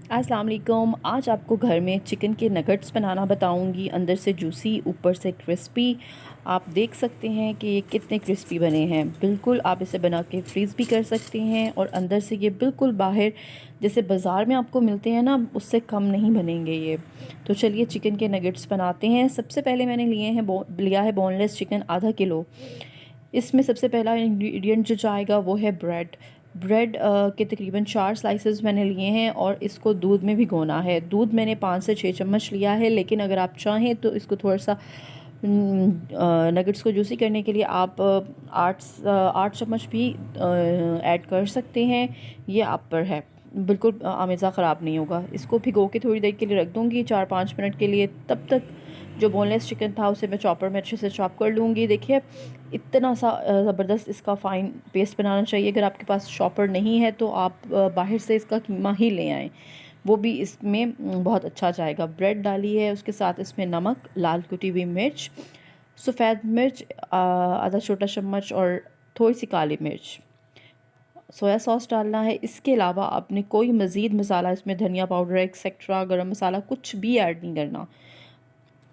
अस्सलाम वालेकुम। आज आपको घर में चिकन के नगेट्स बनाना बताऊंगी। अंदर से जूसी, ऊपर से क्रिस्पी। आप देख सकते हैं कि ये कितने क्रिस्पी बने हैं। बिल्कुल आप इसे बना के फ्रीज़ भी कर सकते हैं और अंदर से ये बिल्कुल बाहर जैसे बाज़ार में आपको मिलते हैं ना, उससे कम नहीं बनेंगे ये। तो चलिए चिकन के नगेट्स बनाते हैं। सबसे पहले मैंने लिया है बोनलेस चिकन आधा किलो। इसमें सबसे पहला इंग्रेडिएंट जो जाएगा वो है ब्रेड। ब्रेड के तकरीबन 4 स्लाइसेस मैंने लिए हैं और इसको दूध में भिगोना है। दूध मैंने 5 से 6 चम्मच लिया है, लेकिन अगर आप चाहें तो इसको थोड़ा सा नगेट्स को जूसी करने के लिए आप 8 चम्मच भी ऐड कर सकते हैं। ये आप पर है, बिल्कुल आमेज़ा ख़राब नहीं होगा। इसको भिगो के थोड़ी देर के लिए रख दूँगी, 4-5 मिनट के लिए। तब तक जो बोनलेस चिकन था उसे मैं चॉपर में अच्छे से चॉप कर लूँगी। देखिए इतना सा ज़बरदस्त इसका फ़ाइन पेस्ट बनाना चाहिए। अगर आपके पास चॉपर नहीं है तो आप बाहर से इसका कीमा ही ले आएँ, वो भी इसमें बहुत अच्छा जाएगा। ब्रेड डाली है, उसके साथ इसमें नमक, लाल कुटी हुई मिर्च, सफ़ेद मिर्च आधा छोटा चम्मच और थोड़ी सी काली मिर्च, सोया सॉस डालना है। इसके अलावा आपने कोई मज़ीद मसाला इसमें धनिया पाउडर एक्सेट्रा गरम मसाला कुछ भी ऐड नहीं करना।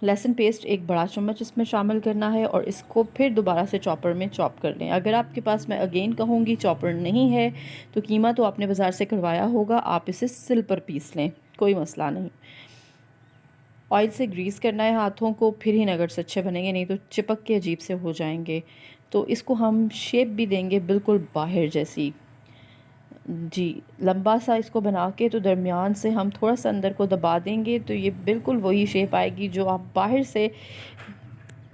लहसुन पेस्ट 1 बड़ा चम्मच इसमें शामिल करना है और इसको फिर दोबारा से चॉपर में चॉप कर लें। अगर आपके पास, मैं अगेन कहूँगी, चॉपर नहीं है तो कीमा तो आपने बाज़ार से करवाया होगा, आप इसे सिल पर पीस लें, कोई मसला नहीं। ऑयल से ग्रीस करना है हाथों को, फिर ही नगेट्स अच्छे बनेंगे, नहीं तो चिपक के अजीब से हो जाएंगे। तो इसको हम शेप भी देंगे बिल्कुल बाहर जैसी। जी, लंबा सा इसको बना के तो दरमियान से हम थोड़ा सा अंदर को दबा देंगे तो ये बिल्कुल वही शेप आएगी जो आप बाहर से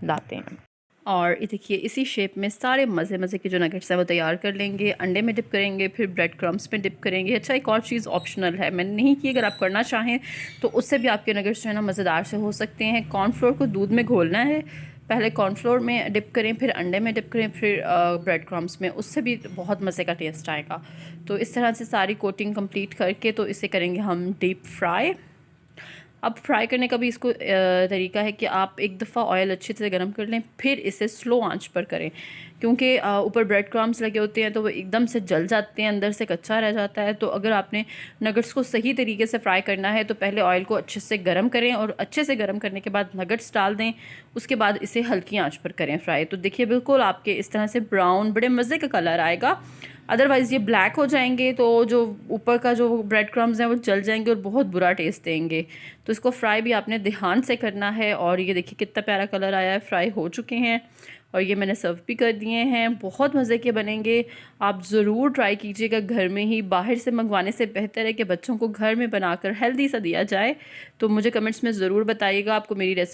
लाते हैं। और ये देखिए इसी शेप में सारे मज़े मज़े के जो नगेट्स हैं वो तैयार कर लेंगे। अंडे में डिप करेंगे, फिर ब्रेड क्रम्स में डिप करेंगे। अच्छा, एक और चीज़ ऑप्शनल है, मैंने नहीं की, अगर आप करना चाहें तो उससे भी आपके नगेट्स जो है ना मज़ेदार से हो सकते हैं। कॉर्नफ्लोर को दूध में घोलना है, पहले कॉर्नफ्लोर में डिप करें, फिर अंडे में डिप करें, फिर ब्रेड क्रम्स में, उससे भी बहुत मज़े का टेस्ट आएगा। तो इस तरह से सारी कोटिंग कंप्लीट करके तो इसे करेंगे हम डीप फ्राई। अब फ्राई करने का भी इसको तरीका है कि आप एक दफ़ा ऑयल अच्छे से गर्म कर लें, फिर इसे स्लो आंच पर करें, क्योंकि ऊपर ब्रेड क्रम्स लगे होते हैं तो वो एकदम से जल जाते हैं, अंदर से कच्चा रह जाता है। तो अगर आपने नगेट्स को सही तरीके से फ्राई करना है तो पहले ऑयल को अच्छे से गर्म करें और अच्छे से गर्म करने के बाद नगेट्स डाल दें, उसके बाद इसे हल्की आंच पर करें फ्राई। तो देखिए बिल्कुल आपके इस तरह से ब्राउन बड़े मज़े का कलर आएगा। अदरवाइज़ ये ब्लैक हो जाएंगे तो जो ऊपर का जो ब्रेड क्रम्स हैं वो जल जाएंगे और बहुत बुरा टेस्ट देंगे। तो इसको फ्राई भी आपने ध्यान से करना है। और ये देखिए कितना प्यारा कलर आया है, फ्राई हो चुके हैं और ये मैंने सर्व भी कर दिए हैं। बहुत मज़े के बनेंगे, आप ज़रूर ट्राई कीजिएगा घर में ही। बाहर से मंगवाने से बेहतर है कि बच्चों को घर में बनाकर हेल्दी सा दिया जाए। तो मुझे कमेंट्स में ज़रूर बताइएगा आपको मेरी रेसिपी